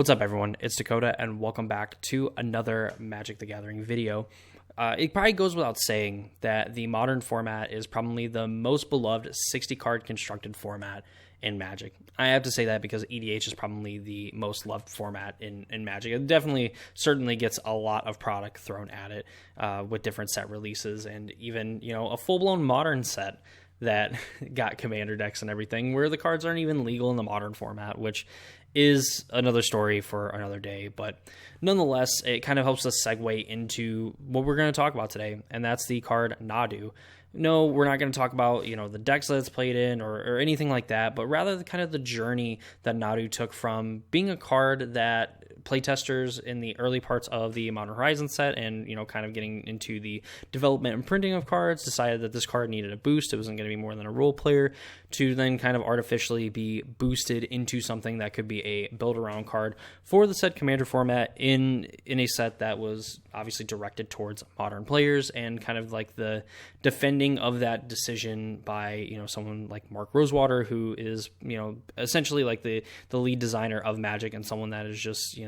What's up, everyone? It's Dakota, and welcome back to another Magic the Gathering video. It probably goes without saying that the modern format is probably the most beloved 60-card constructed format in Magic. I have to say that because EDH is probably the most loved format in Magic. It definitely, certainly gets a lot of product thrown at it with different set releases and even, a full-blown modern set that got commander decks and everything, where the cards aren't even legal in the modern format, which is another story for another day. But nonetheless, it kind of helps us segue into what we're going to talk about today, and that's the card Nadu. No, we're not going to talk about, the decks that it's played in or anything like that, but rather the journey that Nadu took from being a card that playtesters in the early parts of the Modern Horizons set and, kind of getting into the development and printing of cards, decided that this card needed a boost. It wasn't going to be more than a role player, to then kind of artificially be boosted into something that could be a build-around card for the said commander format in a set that was obviously directed towards modern players, and kind of like the defending of that decision by, someone like Mark Rosewater, who is, essentially like the lead designer of Magic, and someone that is just,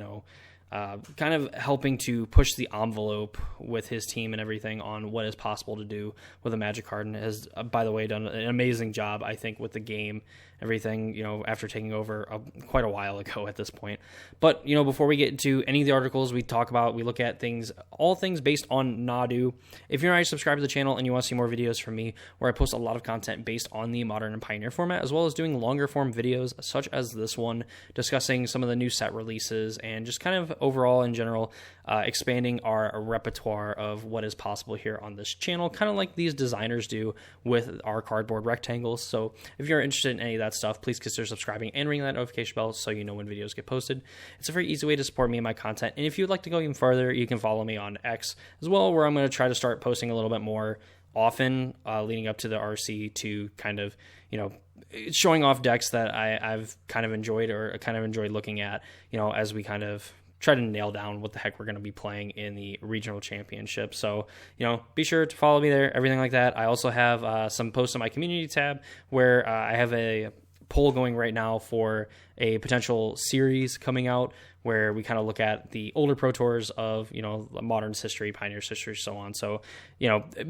kind of helping to push the envelope with his team and everything on what is possible to do with a Magic card, and has, by the way, done an amazing job, I think, with the game, everything, after taking over quite a while ago at this point. But, before we get into any of the articles we talk about, we look at all things based on Nadu. If you're already subscribed to the channel and you want to see more videos from me, where I post a lot of content based on the Modern and Pioneer format, as well as doing longer form videos such as this one, discussing some of the new set releases and just kind of overall in general, expanding our repertoire of what is possible here on this channel, kind of like these designers do with our cardboard rectangles. So if you're interested in any of that stuff, please consider subscribing and ringing that notification bell so you know when videos get posted. It's a very easy way to support me and my content. And if you'd like to go even further, you can follow me on X as well, where I'm going to try to start posting a little bit more often leading up to the RC, to kind of, showing off decks that I've kind of enjoyed, or kind of enjoyed looking at, as we kind of try to nail down what the heck we're going to be playing in the regional championship. So, be sure to follow me there, everything like that. I also have some posts on my community tab where I have a poll going right now for a potential series coming out, where we kind of look at the older Pro Tours of, Modern's history, Pioneer's history, so on. So,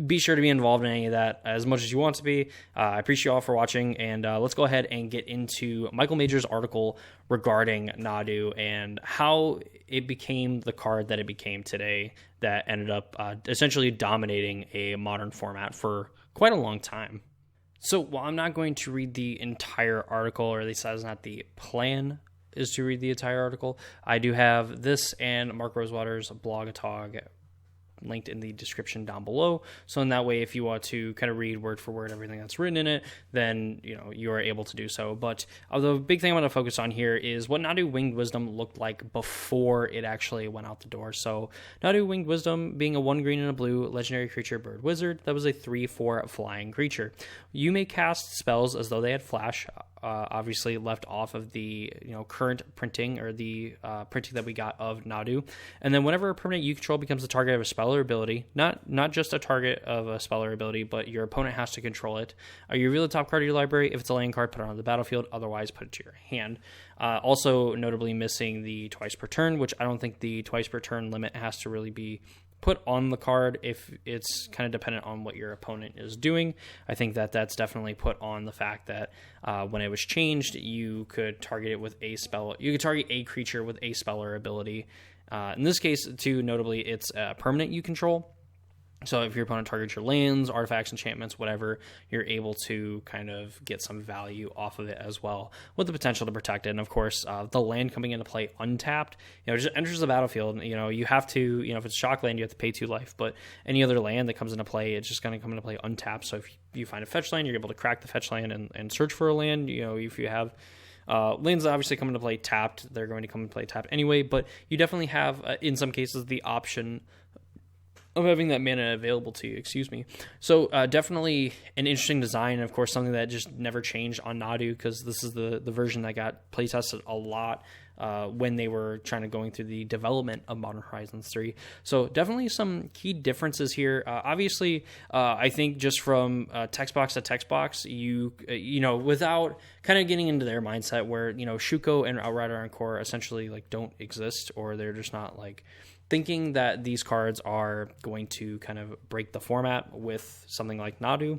be sure to be involved in any of that as much as you want to be. I appreciate you all for watching, and let's go ahead and get into Michael Major's article regarding Nadu and how it became the card that it became today, that ended up essentially dominating a modern format for quite a long time. So while I'm not going to read the entire article, or at least that is not the plan, is to read the entire article, I do have this and Mark Rosewater's blog talk linked in the description down below. So in that way, if you want to kind of read word for word everything that's written in it, then you are able to do so. But the big thing I want to focus on here is what Nadu Winged Wisdom looked like before it actually went out the door. So Nadu Winged Wisdom being a 1 green and a blue legendary creature bird wizard that was a 3/4 flying creature. You may cast spells as though they had flash, obviously left off of the current printing, or the printing that we got of Nadu. And then whenever a permanent you control becomes the target of a spell or ability, not just a target of a spell or ability, but your opponent has to control it, you reveal the top card of your library. If it's a land card, put it on the battlefield. Otherwise, put it to your hand. Also notably missing the twice per turn, which I don't think the twice per turn limit has to really be put on the card if it's kind of dependent on what your opponent is doing. I think that that's definitely put on the fact that when it was changed, you could target it with a spell. You could target a creature with a spell or ability. In this case, too, notably, it's a permanent you control. So if your opponent targets your lands, artifacts, enchantments, whatever, you're able to kind of get some value off of it as well, with the potential to protect it. And of course, the land coming into play untapped, just enters the battlefield. You have to, if it's shock land, you have to pay 2 life. But any other land that comes into play, it's just going to come into play untapped. So if you find a fetch land, you're able to crack the fetch land and search for a land. If you have lands that obviously come into play tapped, they're going to come into play tapped anyway. But you definitely have, in some cases, the option of having that mana available to you, So definitely an interesting design, and of course something that just never changed on Nadu, because this is the version that got playtested a lot when they were trying to going through the development of Modern Horizons 3. So definitely some key differences here. Obviously, I think just from text box to text box, you know, without kind of getting into their mindset where, you know, Shuko and Outrider Encore essentially like don't exist, or they're just not like thinking that these cards are going to kind of break the format with something like Nadu,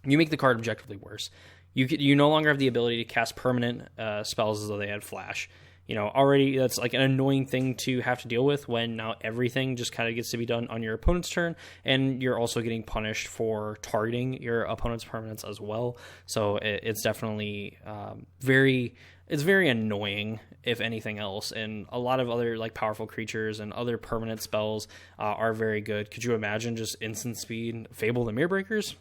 you make the card objectively worse. You no longer have the ability to cast permanent spells as though they had flash. You know, already that's like an annoying thing to have to deal with when now everything just kind of gets to be done on your opponent's turn, and you're also getting punished for targeting your opponent's permanents as well. So it's definitely very annoying, if anything else. And a lot of other like powerful creatures and other permanent spells are very good. Could you imagine just instant speed Fable the Mirror Breakers?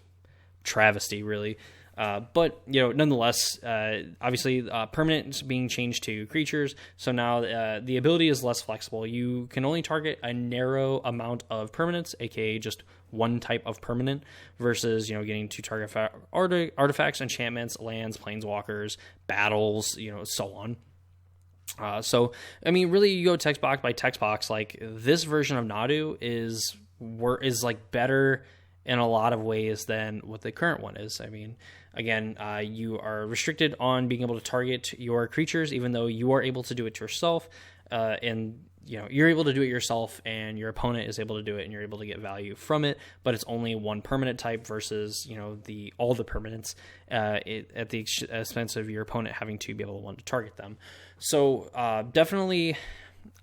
Travesty, really. But, you know, nonetheless, obviously permanents being changed to creatures. So now the ability is less flexible. You can only target a narrow amount of permanents, aka just one type of permanent, versus, you know, getting to target artifacts, enchantments, lands, planeswalkers, battles, you know, so on. So, I mean, really, you go text box by text box. Like, this version of Nadu is like better in a lot of ways than what the current one is. I mean, again, you are restricted on being able to target your creatures, even though you are able to do it yourself. And, you know, you're able to do it yourself, and your opponent is able to do it, and you're able to get value from it. But it's only one permanent type versus, you know, all the permanents at the expense of your opponent having to be able to want to target them. So definitely,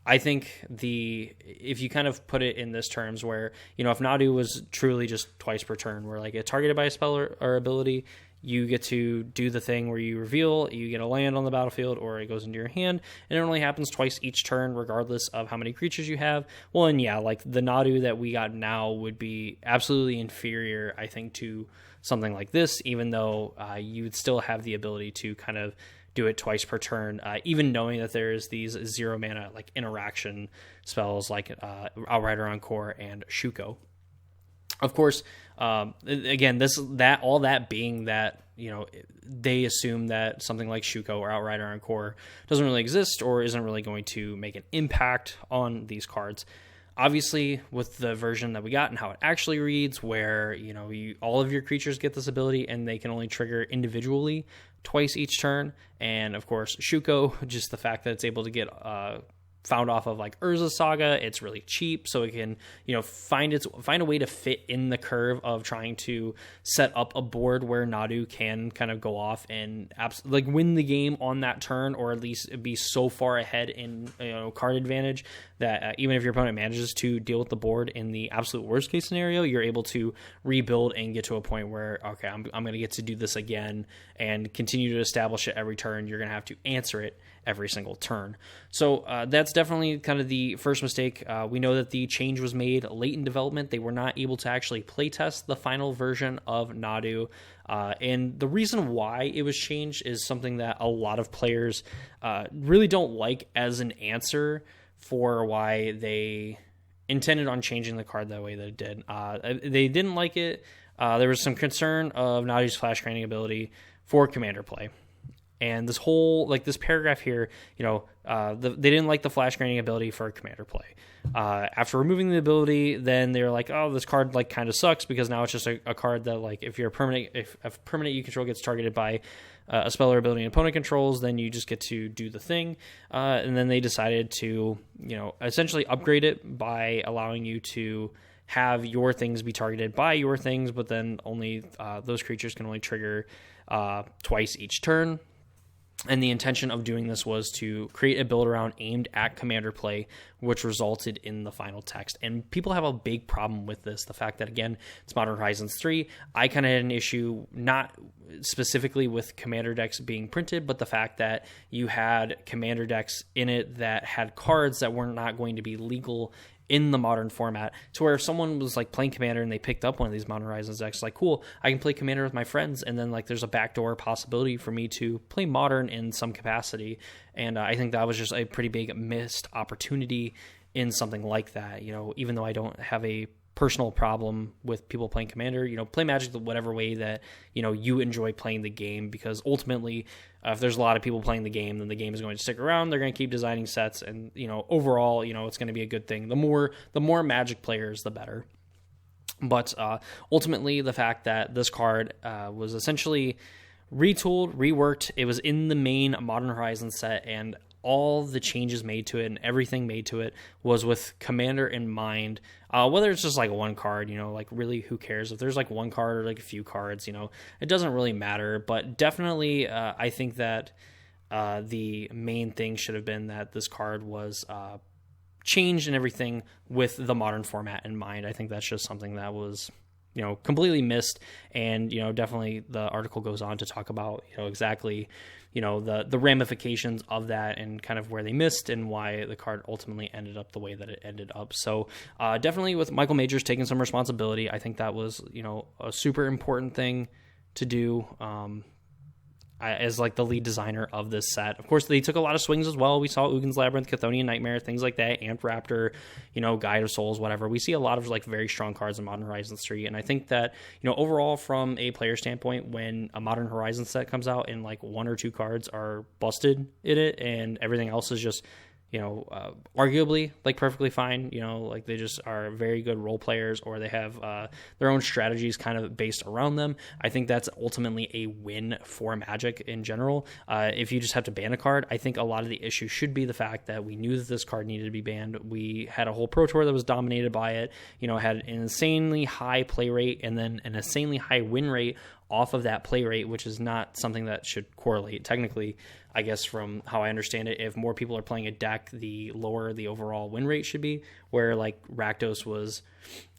I think if you kind of put it in this terms where, you know, if Nadu was truly just twice per turn, where like get targeted by a spell or ability, you get to do the thing where you reveal, you get a land on the battlefield, or it goes into your hand, and it only happens twice each turn, regardless of how many creatures you have. Well, and yeah, like the Nadu that we got now would be absolutely inferior, I think, to something like this, even though you would still have the ability to kind of do it twice per turn, even knowing that there's these 0 mana like interaction spells like Outrider Encore and Shuko. Of course, again, all that being that, you know, they assume that something like Shuko or Outrider Encore doesn't really exist or isn't really going to make an impact on these cards. Obviously, with the version that we got and how it actually reads, where, you know, all of your creatures get this ability and they can only trigger individually twice each turn, and of course Shuko, just the fact that it's able to get found off of like Urza Saga, it's really cheap, so it can, you know, find a way to fit in the curve of trying to set up a board where Nadu can kind of go off and like win the game on that turn, or at least be so far ahead in, you know, card advantage that even if your opponent manages to deal with the board in the absolute worst case scenario, you're able to rebuild and get to a point where, okay, I'm going to get to do this again and continue to establish it every turn. You're going to have to answer it every single turn. So that's definitely kind of the first mistake. We know that the change was made late in development. They were not able to actually playtest the final version of Nadu. And the reason why it was changed is something that a lot of players really don't like as an answer for why they intended on changing the card that way that it did. They didn't like it. There was some concern of Nadu's flash granting ability for commander play. And this whole, like this paragraph here, you know, they didn't like the flash granting ability for commander play. After removing the ability, then they were like, oh, this card like kind of sucks, because now it's just a card that, like, if a permanent you control gets targeted by a spell or ability an opponent controls, then you just get to do the thing. And then they decided to, you know, essentially upgrade it by allowing you to have your things be targeted by your things, but then only those creatures can only trigger twice each turn. And the intention of doing this was to create a build around aimed at commander play, which resulted in the final text. And people have a big problem with this. The fact that, again, it's Modern Horizons 3. I kind of had an issue, not specifically with commander decks being printed, but the fact that you had commander decks in it that had cards that were not going to be legal in the modern format, to where if someone was like playing commander and they picked up one of these Modern Horizons decks, like, cool, I can play commander with my friends, and then like there's a backdoor possibility for me to play modern in some capacity. And I think that was just a pretty big missed opportunity in something like that. You know, even though I don't have a personal problem with people playing Commander. Play Magic the whatever way that, you enjoy playing the game, because ultimately, if there's a lot of people playing the game, then the game is going to stick around. They're going to keep designing sets, and, overall, it's going to be a good thing. The more Magic players, the better. But ultimately, the fact that this card was essentially retooled, reworked, it was in the main Modern Horizons set, and all the changes made to it and everything made to it was with Commander in mind. Whether it's just like one card, like really who cares if there's like one card or like a few cards, it doesn't really matter. But definitely I think that the main thing should have been that this card was changed and everything with the modern format in mind. I think that's just something that was completely missed. And definitely the article goes on to talk about exactly the ramifications of that and kind of where they missed and why the card ultimately ended up the way that it ended up. So definitely with Michael Majors taking some responsibility, I think that was a super important thing to do as like the lead designer of this set. Of course, they took a lot of swings as well. We saw Ugin's Labyrinth, Chthonian Nightmare, things like that, Amped Raptor, Guide of Souls, whatever. We see a lot of like very strong cards in Modern Horizons 3, and I think that overall from a player standpoint, when a Modern Horizons set comes out and like one or two cards are busted in it and everything else is just arguably like perfectly fine, like they just are very good role players, or they have their own strategies kind of based around them. I think that's ultimately a win for Magic in general. If you just have to ban a card, I think a lot of the issue should be the fact that we knew that this card needed to be banned. We had a whole Pro Tour that was dominated by it, had an insanely high play rate and then an insanely high win rate off of that play rate, which is not something that should correlate. Technically, I guess from how I understand it, if more people are playing a deck, the lower the overall win rate should be, where like Rakdos was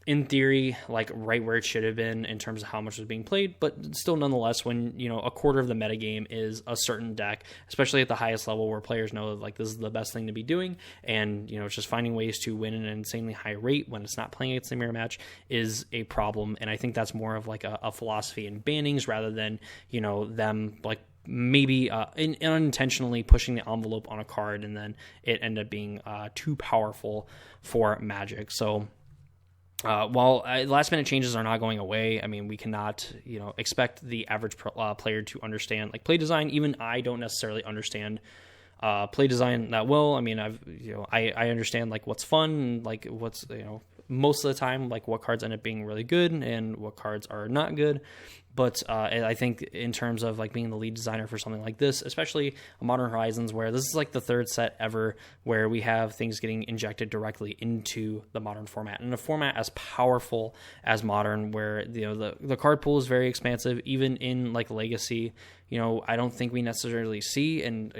in theory like right where it should have been in terms of how much was being played. But still, nonetheless, when a quarter of the metagame is a certain deck, especially at the highest level where players know like this is the best thing to be doing, and it's just finding ways to win at an insanely high rate when it's not playing against the mirror match is a problem. And I think that's more of like a philosophy in bannings rather than them like maybe unintentionally pushing the envelope on a card and then it ended up being too powerful for Magic. So while last minute changes are not going away, I mean, we cannot, expect the average player to understand like play design. Even I don't necessarily understand play design that well. I mean, I understand like what's fun, and, like what's, most of the time, like what cards end up being really good and what cards are not good. But I think in terms of like being the lead designer for something like this, especially Modern Horizons, where this is like the third set ever where we have things getting injected directly into the Modern format, and a format as powerful as Modern, where the card pool is very expansive, even in like Legacy. I don't think we necessarily see, and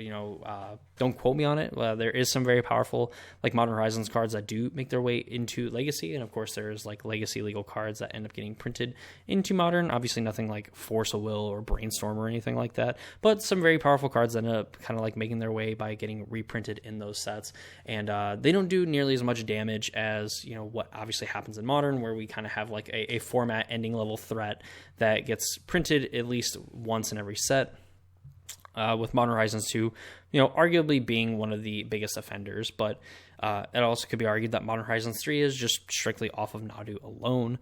don't quote me on it. There is some very powerful like Modern Horizons cards that do make their way into Legacy, and of course there's like Legacy legal cards that end up getting printed into Modern. Obviously nothing like Force of Will or Brainstorm or anything like that, but some very powerful cards that end up kind of like making their way by getting reprinted in those sets, and they don't do nearly as much damage as what obviously happens in Modern, where we kind of have like a format ending level threat that gets printed at least once in every set. With Modern Horizons 2, arguably being one of the biggest offenders, but it also could be argued that Modern Horizons 3 is just strictly off of Nadu alone.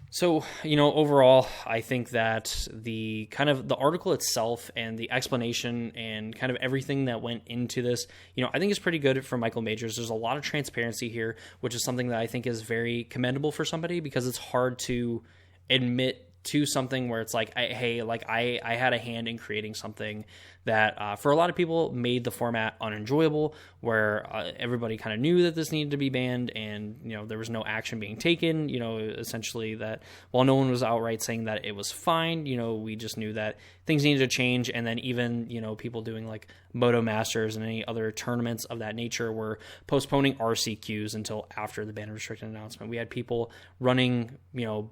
So, overall, I think that the article itself and the explanation and kind of everything that went into this, I think is pretty good for Michael Majors. There's a lot of transparency here, which is something that I think is very commendable for somebody, because it's hard to admit to something where it's like, I had a hand in creating something that for a lot of people made the format unenjoyable, where everybody kind of knew that this needed to be banned, and there was no action being taken. Essentially that while no one was outright saying that it was fine, we just knew that things needed to change. And then even people doing like Moto Masters and any other tournaments of that nature were postponing RCQs until after the ban and restricted announcement. We had people running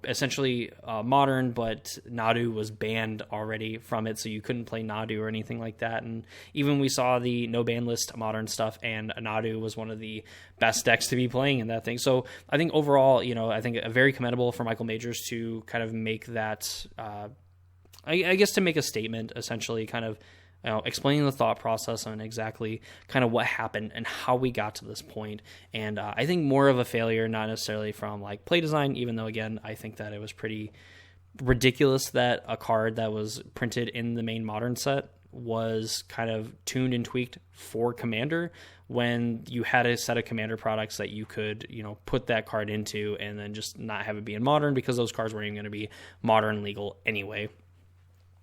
essentially Modern, but Nadu was banned already from it, so you couldn't play Nadu or anything like that. And even we saw the no ban list Modern stuff, and Nadu was one of the best decks to be playing in that thing. So I think overall, I think very commendable for Michael Majors to kind of make that, I guess to make a statement, essentially kind of explaining the thought process on exactly kind of what happened and how we got to this point. And I think more of a failure, not necessarily from like play design, even though again, I think that it was pretty ridiculous that a card that was printed in the main Modern set was kind of tuned and tweaked for Commander, when you had a set of Commander products that you could, put that card into and then just not have it be in Modern, because those cards weren't even going to be Modern legal anyway.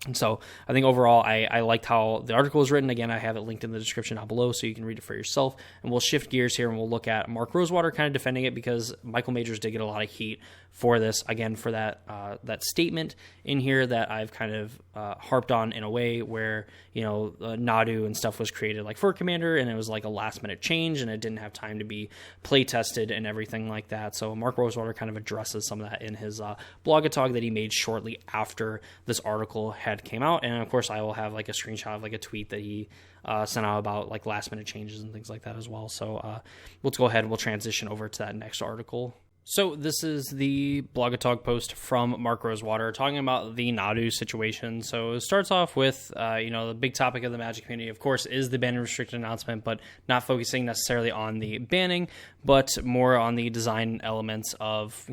And so I think overall, I liked how the article was written. Again, I have it linked in the description down below so you can read it for yourself. And we'll shift gears here and we'll look at Mark Rosewater kind of defending it, because Michael Majors did get a lot of heat for this, again, for that statement in here that I've kind of harped on in a way where, Nadu and stuff was created like for Commander, and it was like a last minute change and it didn't have time to be play tested and everything like that. So Mark Rosewater kind of addresses some of that in his blog-a-talk that he made shortly after this article had came out. And of course I will have like a screenshot of like a tweet that he sent out about like last minute changes and things like that as well. So let's go ahead and we'll transition over to that next article. So this is the blog-a-talk post from Mark Rosewater talking about the Nadu situation. So it starts off with, the big topic of the Magic community, of course, is the ban and restricted announcement, but not focusing necessarily on the banning, but more on the design elements of,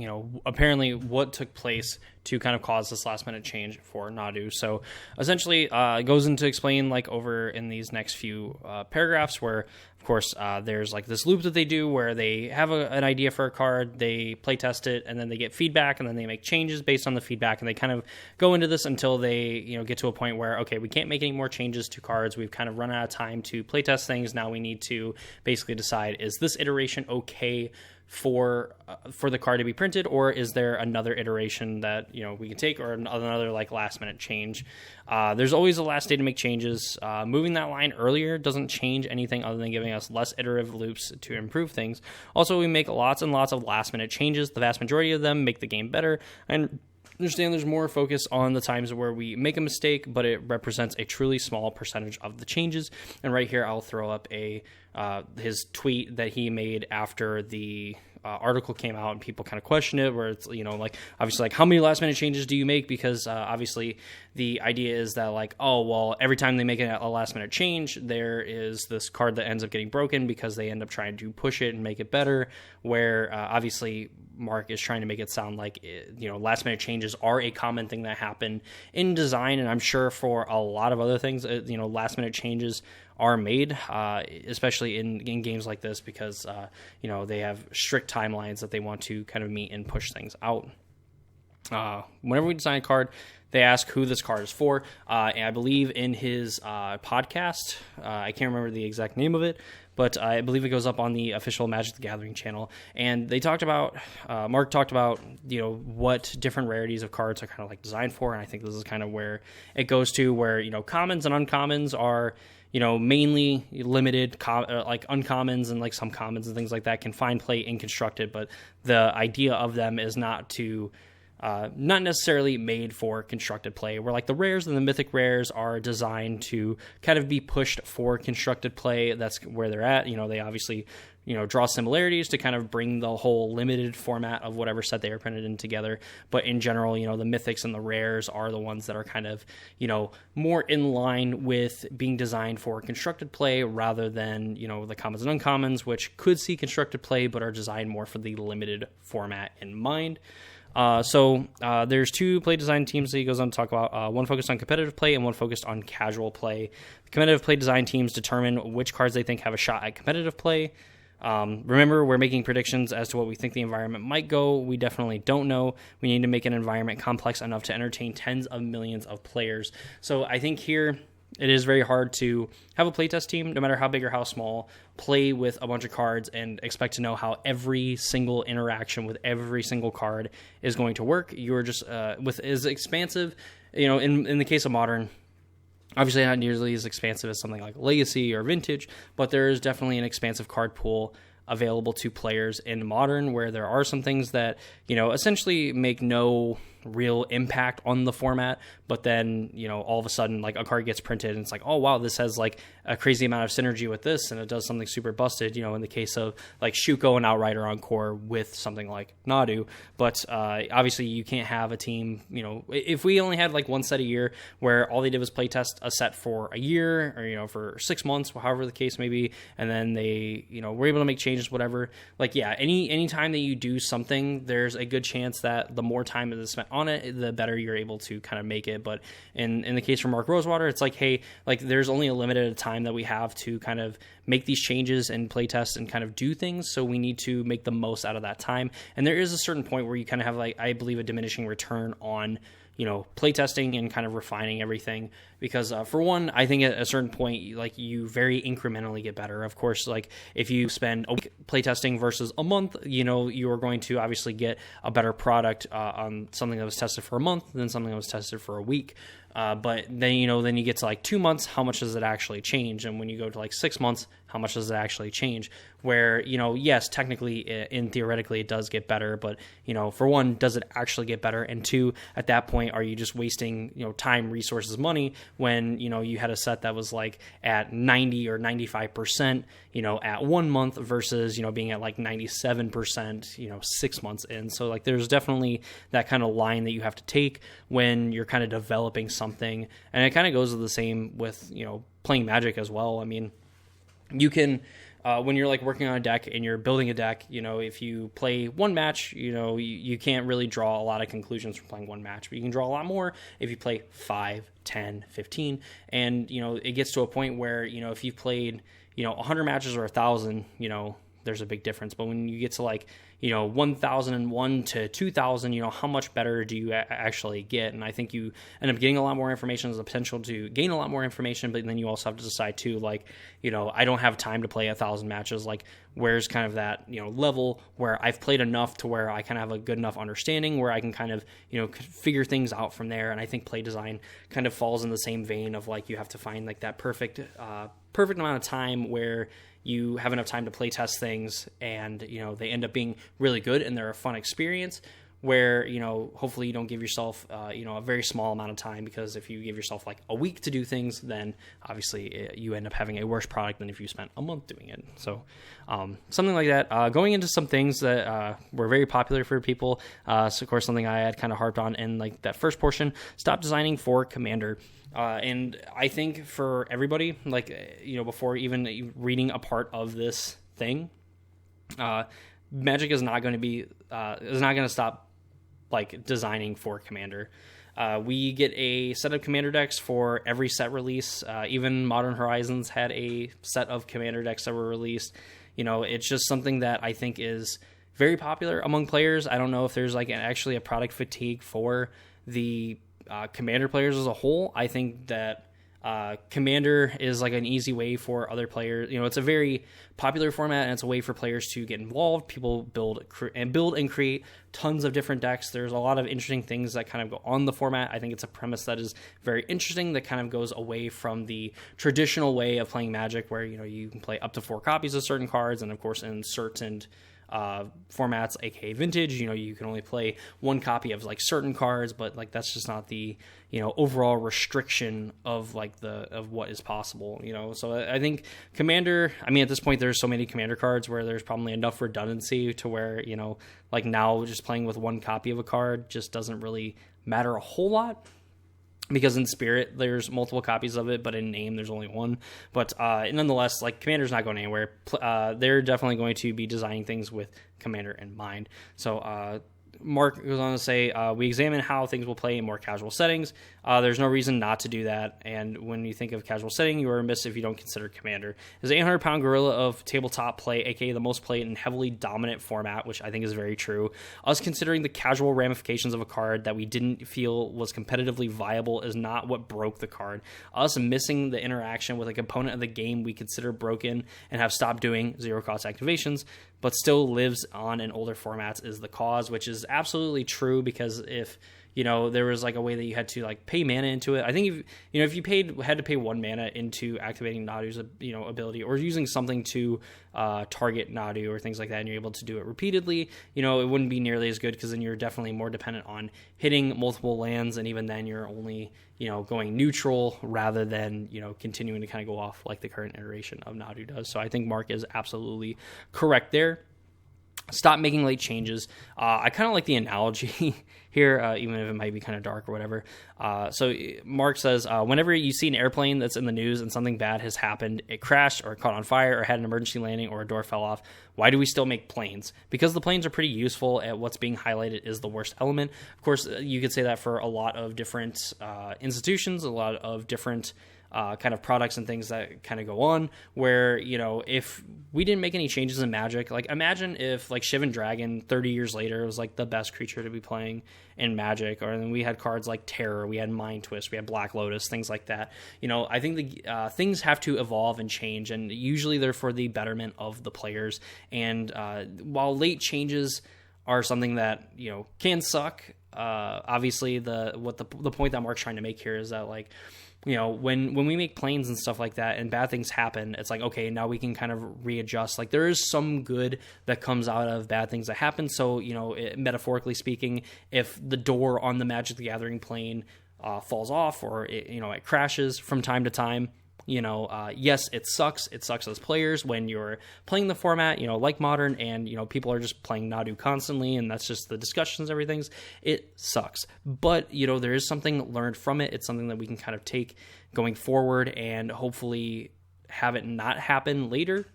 apparently what took place to kind of cause this last minute change for Nadu. So essentially it goes into explain like over in these next few paragraphs where, of course, there's like this loop that they do where they have an idea for a card, they play test it, and then they get feedback, and then they make changes based on the feedback, and they kind of go into this until they get to a point where, okay, we can't make any more changes to cards. We've kind of run out of time to play test things. Now we need to basically decide, is this iteration okay for the card to be printed, or is there another iteration that we can take, or another like last minute change? There's always a last day to make changes. Moving that line earlier doesn't change anything other than giving us less iterative loops to improve things. Also, we make lots and lots of last minute changes. The vast majority of them make the game better, and understand there's more focus on the times where we make a mistake, but it represents a truly small percentage of the changes. And right here, I'll throw up his tweet that he made after the article came out and people kind of question it, where it's, obviously like, how many last minute changes do you make? Because obviously the idea is that like, oh, well, every time they make a last minute change, there is this card that ends up getting broken because they end up trying to push it and make it better, where obviously Mark is trying to make it sound like, last minute changes are a common thing that happen in design. And I'm sure for a lot of other things, last minute changes are made, especially in games like this, because, they have strict timelines that they want to kind of meet and push things out. Whenever we design a card, they ask who this card is for. And I believe in his podcast, I can't remember the exact name of it, but I believe it goes up on the official Magic the Gathering channel. And they talked about, Mark talked about, what different rarities of cards are kind of like designed for. And I think this is kind of where it goes to, where, commons and uncommons are, mainly limited, like uncommons and like some commons and things like that can find play in constructed, but the idea of them is not necessarily made for constructed play, where like the rares and the mythic rares are designed to kind of be pushed for constructed play. That's where they're at. They obviously, draw similarities to kind of bring the whole limited format of whatever set they are printed in together. But in general, the mythics and the rares are the ones that are kind of, more in line with being designed for constructed play rather than, the commons and uncommons, which could see constructed play, but are designed more for the limited format in mind. So there's two play design teams that he goes on to talk about, one focused on competitive play and one focused on casual play. The competitive play design teams determine which cards they think have a shot at competitive play. Remember, we're making predictions as to what we think the environment might go. We definitely don't know. We need to make an environment complex enough to entertain tens of millions of players. So I think here it is very hard to have a playtest team, no matter how big or how small, play with a bunch of cards and expect to know how every single interaction with every single card is going to work. You're just with as expansive, in the case of Modern, obviously not nearly as expansive as something like Legacy or Vintage, but there is definitely an expansive card pool available to players in Modern, where there are some things that, essentially make no real impact on the format, but then, all of a sudden, like, a card gets printed and it's like, oh wow, this has like a crazy amount of synergy with this, and it does something super busted, in the case of like Shuko and Outrider on core with something like Nadu. But obviously you can't have a team, if we only had like one set a year where all they did was play test a set for a year, or for 6 months, however the case may be, and then they were able to make changes, whatever. Like, yeah, any time that you do something, there's a good chance that the more time that is spent on it, the better you're able to kind of make it. But in the case for Mark Rosewater, it's like, hey, like, there's only a limited time that we have to kind of make these changes and play test and kind of do things, so we need to make the most out of that time. And there is a certain point where you kind of have, like, I believe, a diminishing return on playtesting and kind of refining everything, because for one, I think at a certain point, like, you very incrementally get better. Of course, like, if you spend a week playtesting versus a month, you are going to obviously get a better product on something that was tested for a month than something that was tested for a week. But then, then you get to like 2 months, how much does it actually change? And when you go to like 6 months, how much does it actually change? Where, yes, technically and theoretically it does get better, but, for one, does it actually get better? And two, at that point, are you just wasting, time, resources, money when, you had a set that was like at 90 or 95%, at 1 month versus, being at like 97%, 6 months in. So like, there's definitely that kind of line that you have to take when you're kind of developing something. And it kind of goes the same with, playing Magic as well. I mean, you can, when you're like working on a deck and you're building a deck, if you play one match, you can't really draw a lot of conclusions from playing one match, but you can draw a lot more if you play 5, 10, 15. And, it gets to a point where, if you've played, 100 matches or 1,000, there's a big difference. But when you get to like, 1,001 to 2,000, how much better do you actually get? And I think you end up getting a lot more information. There's the potential to gain a lot more information, but then you also have to decide too, like, I don't have time to play 1,000 matches. Like, where's kind of that, level where I've played enough to where I kind of have a good enough understanding where I can kind of, figure things out from there. And I think play design kind of falls in the same vein of like, you have to find like that perfect amount of time where you have enough time to play test things and, they end up being really good and they're a fun experience where, hopefully you don't give yourself, a very small amount of time, because if you give yourself like a week to do things, then obviously you end up having a worse product than if you spent a month doing it. So something like that. Going into some things that were very popular for people. So of course, something I had kind of harped on in like that first portion, stop designing for Commander. And I think for everybody, like, before even reading a part of this thing, Magic is not going to stop like designing for Commander. We get a set of Commander decks for every set release. Even Modern Horizons had a set of Commander decks that were released. It's just something that I think is very popular among players. I don't know if there's like actually a product fatigue for the Commander players as a whole. I think that Commander is like an easy way for other players. It's a very popular format, and it's a way for players to get involved. People build and create tons of different decks. There's a lot of interesting things that kind of go on the format. I think it's a premise that is very interesting, that kind of goes away from the traditional way of playing Magic, where you can play up to 4 copies of certain cards, and of course in certain formats, aka vintage, you can only play 1 copy of like certain cards, but like that's just not the overall restriction of like of what is possible. So I think Commander, I mean, at this point there's so many Commander cards where there's probably enough redundancy to where like now just playing with 1 copy of a card just doesn't really matter a whole lot. Because in spirit, there's multiple copies of it, but in name, there's only 1. But nonetheless, like, Commander's not going anywhere. They're definitely going to be designing things with Commander in mind. So Mark goes on to say, we examine how things will play in more casual settings. There's no reason not to do that. And when you think of casual setting, you are remiss if you don't consider Commander. Is an 800-pound gorilla of tabletop play, aka the most played and heavily dominant format, which I think is very true. Us considering the casual ramifications of a card that we didn't feel was competitively viable is not what broke the card. Us missing the interaction with a component of the game we consider broken and have stopped doing, 0-cost activations, but still lives on in older formats is the cause, which is is absolutely true, because if there was like a way that you had to like pay mana into it. I think if you had to pay 1 mana into activating Nadu's ability, or using something to target Nadu or things like that, and you're able to do it repeatedly, it wouldn't be nearly as good, because then you're definitely more dependent on hitting multiple lands, and even then you're only going neutral rather than continuing to kind of go off like the current iteration of Nadu does. So I think Mark is absolutely correct there. Stop making late changes. I kind of like the analogy here, even if it might be kind of dark or whatever. So Mark says, whenever you see an airplane that's in the news and something bad has happened, it crashed or caught on fire or had an emergency landing or a door fell off, why do we still make planes? Because the planes are pretty useful at what's being highlighted is the worst element. Of course, you could say that for a lot of different institutions, a lot of different kind of products and things that kind of go on, where if we didn't make any changes in Magic, like imagine if like Shivan Dragon 30 years later was like the best creature to be playing in Magic, or then we had cards like Terror, we had Mind Twist, we had Black Lotus, things like that. I think the things have to evolve and change, and usually they're for the betterment of the players. And while late changes are something that can suck, obviously the point that Mark's trying to make here is that like when we make planes and stuff like that and bad things happen, it's like, okay, now we can kind of readjust. Like there is some good that comes out of bad things that happen. So, metaphorically speaking, if the door on the Magic the Gathering plane falls off, or it crashes from time to time, yes, it sucks. It sucks as players when you're playing the format, like Modern, and, people are just playing Nadu constantly, and that's just the discussions, everything's. It sucks. But, there is something learned from it. It's something that we can kind of take going forward and hopefully have it not happen later.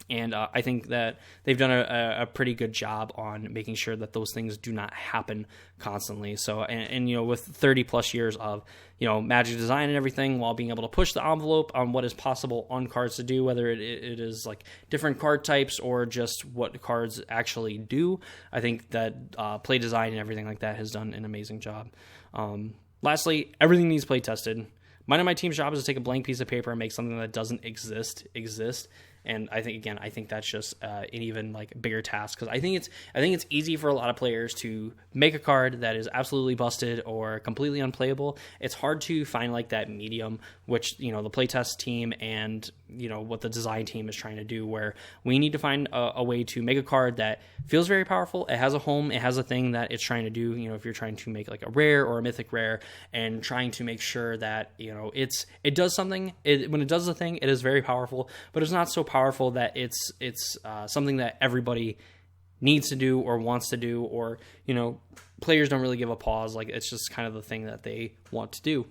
And I think that they've done a pretty good job on making sure that those things do not happen constantly. So, and with 30 plus years of, Magic design and everything, while being able to push the envelope on what is possible on cards to do, whether it is like different card types or just what cards actually do, I think that play design and everything like that has done an amazing job. Lastly, everything needs play tested. Mine and my team's job is to take a blank piece of paper and make something that doesn't exist. And I think that's just an even like bigger task, because I think it's easy for a lot of players to make a card that is absolutely busted or completely unplayable. It's hard to find like that medium, which the playtest team and what the design team is trying to do, where we need to find a way to make a card that feels very powerful. It has a home. It has a thing that it's trying to do. If you're trying to make like a rare or a mythic rare, and trying to make sure that it does something. When it does the thing, it is very powerful, but it's not so powerful that it's something that everybody needs to do or wants to do, or players don't really give a pause. Like it's just kind of the thing that they want to do.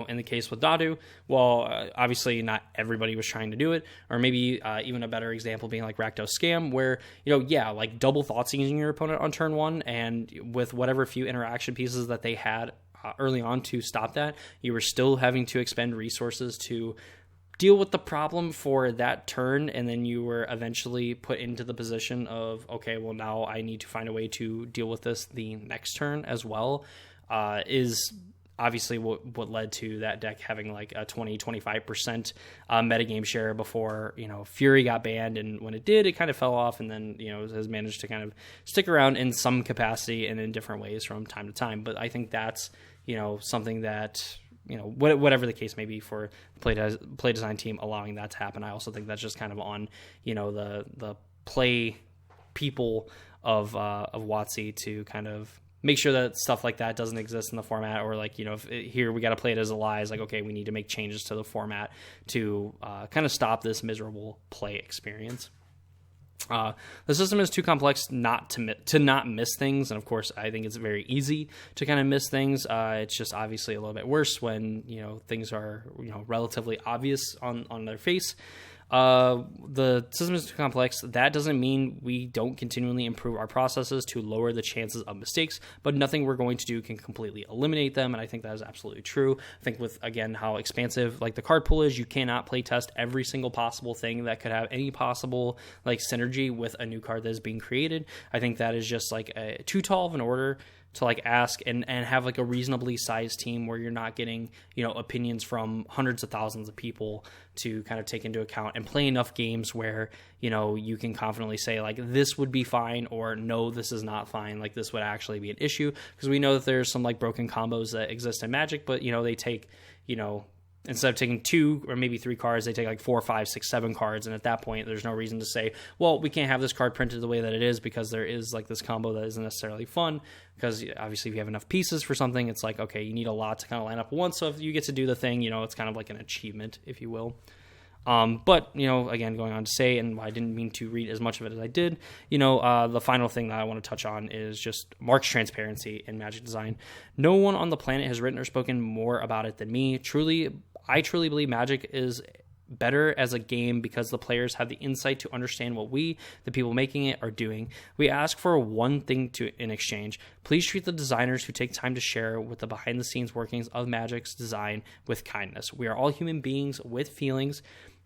In the case with Nadu, well, obviously not everybody was trying to do it, or maybe even a better example being like Rakdos Scam, where, like double thought seizing your opponent on turn one, and with whatever few interaction pieces that they had early on to stop that, you were still having to expend resources to deal with the problem for that turn, and then you were eventually put into the position of, okay, well now I need to find a way to deal with this the next turn as well, is obviously what led to that deck having like a 20-25% metagame share before Fury got banned, and when it did, it kind of fell off, and then has managed to kind of stick around in some capacity and in different ways from time to time. But I think that's something that whatever the case may be for the play design team allowing that to happen. I also think that's just kind of on the play people of WotC to kind of make sure that stuff like that doesn't exist in the format, or like, here we got to play it as a lie. It's like, okay, we need to make changes to the format to kind of stop this miserable play experience. The system is too complex not to not miss things, and of course, I think it's very easy to kind of miss things. It's just obviously a little bit worse when things are relatively obvious on their face. The system is too complex. That doesn't mean we don't continually improve our processes to lower the chances of mistakes, but nothing we're going to do can completely eliminate them, and I think that is absolutely true. I think with, again, how expansive like the card pool is, you cannot play test every single possible thing that could have any possible like synergy with a new card that is being created. I think that is just like too tall of an order to like ask and have like a reasonably sized team where you're not getting, you know, opinions from hundreds of thousands of people to kind of take into account, and play enough games where, you know, you can confidently say like this would be fine, or no, this is not fine, like this would actually be an issue. Because we know that there's some like broken combos that exist in Magic, but, you know, they take, you know, instead of taking 2 or maybe 3 cards, they take like 4, 5, 6, 7 cards. And at that point, there's no reason to say, well, we can't have this card printed the way that it is because there is like this combo that isn't necessarily fun. Because obviously if you have enough pieces for something, it's like, okay, you need a lot to kind of line up once. So if you get to do the thing, you know, it's kind of like an achievement, if you will. But, you know, again, going on to say, and I didn't mean to read as much of it as I did, you know, the final thing that I want to touch on is just Mark's transparency in Magic design. No one on the planet has written or spoken more about it than me. I truly believe Magic is better as a game because the players have the insight to understand what we, the people making it, are doing. We ask for one thing in exchange. Please treat the designers who take time to share with the behind-the-scenes workings of Magic's design with kindness. We are all human beings with feelings.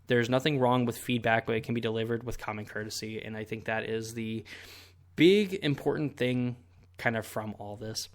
There's nothing wrong with feedback, but it can be delivered with common courtesy. And I think that is the big important thing kind of from all this.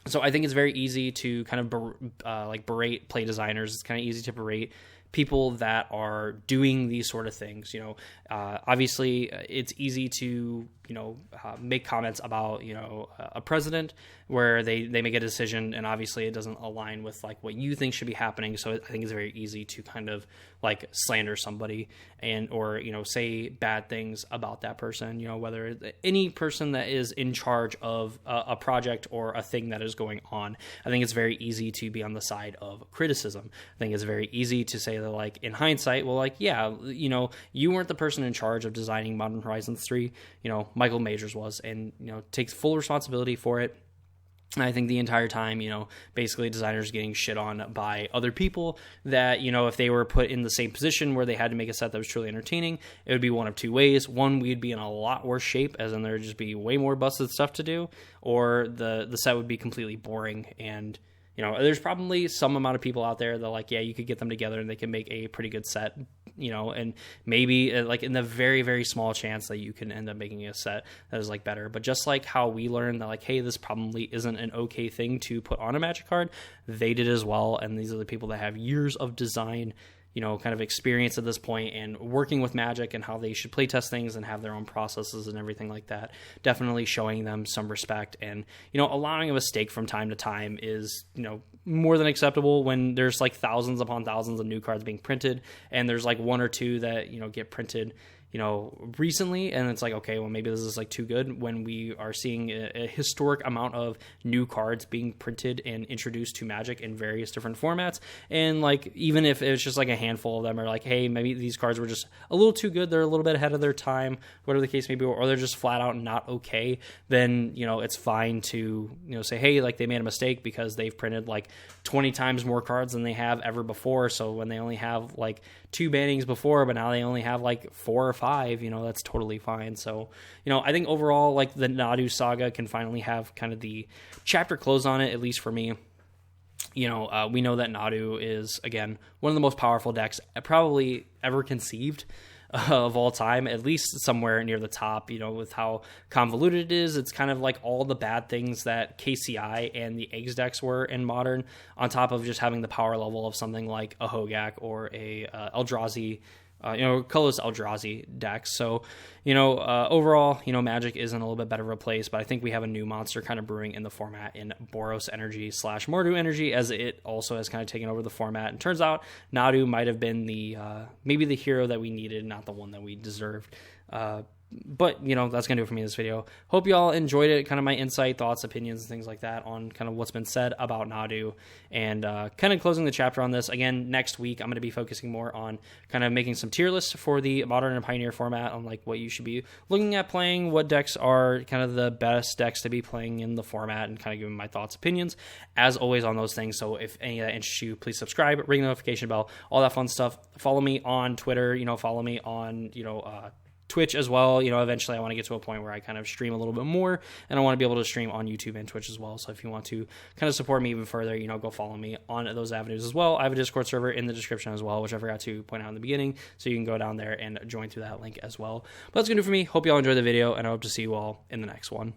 So I think it's very easy to kind of berate play designers. It's kind of easy to berate people that are doing these sort of things. You know, obviously it's easy to, you know, make comments about, you know, a president where they make a decision and obviously it doesn't align with like what you think should be happening. So I think it's very easy to kind of like slander somebody and, or, you know, say bad things about that person, you know, whether any person that is in charge of a project or a thing that is going on. I think it's very easy to be on the side of criticism. I think it's very easy to say that, like, in hindsight, well, like, yeah, you know, you weren't the person in charge of designing Modern Horizons 3, you know, Michael Majors was, and, you know, takes full responsibility for it. And I think the entire time, you know, basically designers getting shit on by other people that, you know, if they were put in the same position where they had to make a set that was truly entertaining, it would be one of two ways. One, we'd be in a lot worse shape, as in there would just be way more busted stuff to do, or the set would be completely boring. And, you know, there's probably some amount of people out there that, like, yeah, you could get them together and they can make a pretty good set, you know, and maybe like in the very, very small chance that you can end up making a set that is like better. But just like how we learned that, like, hey, this probably isn't an okay thing to put on a Magic card, they did as well. And these are the people that have years of design, you know, kind of experience at this point and working with Magic and how they should play test things and have their own processes and everything like that. Definitely showing them some respect and, you know, allowing a mistake from time to time is, you know, more than acceptable when there's like thousands upon thousands of new cards being printed and there's like one or two that, you know, get printed, you know, recently, and it's like, okay, well, maybe this is like too good, when we are seeing a historic amount of new cards being printed and introduced to Magic in various different formats. And like, even if it's just like a handful of them are like, hey, maybe these cards were just a little too good, they're a little bit ahead of their time, whatever the case may be, or they're just flat out not okay, then, you know, it's fine to, you know, say, hey, like, they made a mistake because they've printed like 20 times more cards than they have ever before. So when they only have like 2 bannings before, but now they only have like 4 or 5, you know, that's totally fine. So, you know, I think overall, like, the Nadu saga can finally have kind of the chapter close on it, at least for me. You know, we know that Nadu is, again, one of the most powerful decks probably ever conceived of all time, at least somewhere near the top, you know, with how convoluted it is. It's kind of like all the bad things that KCI and the Eggs decks were in Modern, on top of just having the power level of something like a Hogak or a Eldrazi, you know, colorless Eldrazi decks. So, you know, overall, you know, Magic is in a little bit better of a place, but I think we have a new monster kind of brewing in the format in Boros Energy / Mordu Energy, as it also has kind of taken over the format. And turns out Nadu might have been the maybe the hero that we needed, not the one that we deserved. But, you know, that's going to do it for me in this video. Hope you all enjoyed it, kind of my insight, thoughts, opinions, and things like that on kind of what's been said about Nadu, and kind of closing the chapter on this. Again, next week, I'm going to be focusing more on kind of making some tier lists for the Modern and Pioneer format on, like, what you should be looking at playing, what decks are kind of the best decks to be playing in the format, and kind of giving my thoughts, opinions, as always, on those things. So if any of that interests you, please subscribe, ring the notification bell, all that fun stuff. Follow me on Twitter, you know, follow me on, you know, Twitch as well. You know, eventually I want to get to a point where I kind of stream a little bit more, and I want to be able to stream on YouTube and Twitch as well. So if you want to kind of support me even further, you know, go follow me on those avenues as well. I have a Discord server in the description as well, which I forgot to point out in the beginning, so you can go down there and join through that link as well. But that's gonna do it for me. Hope you all enjoyed the video, and I hope to see you all in the next one.